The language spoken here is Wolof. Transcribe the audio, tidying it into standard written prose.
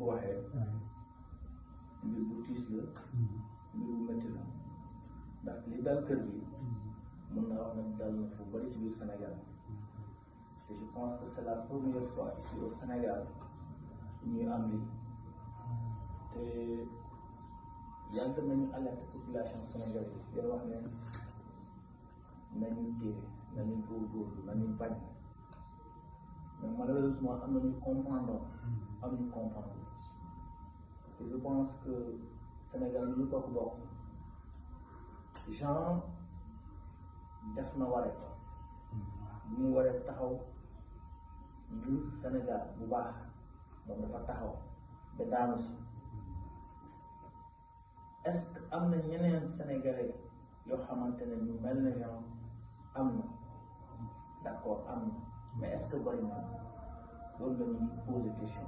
ko waxee mbir bu tiis la mbir bu métti la ndax li dal kër gi mun naa wax ne dal na fu bari si biir Sénégal te je pense que c'est la première fois ici au Sénégal ñuy am lii te yàgg nañu alerter population sénégalaise yi wax ne nañu téye nañu góorgóorlu nañu bañ mais malheureusement am nañu comprendre am ñu comprendre et je pense que Sénégal bi ñu bokk Jean def na waree bu mu waree taxaw ngir Sénégal bu baax moom dafa taxaw ba daanu si est-ce que am na ñeneen Sénégalais yoo xamante ne ñu mel na Jean am na d'accord am na mais est-ce que bari na loolu la ñuy poser question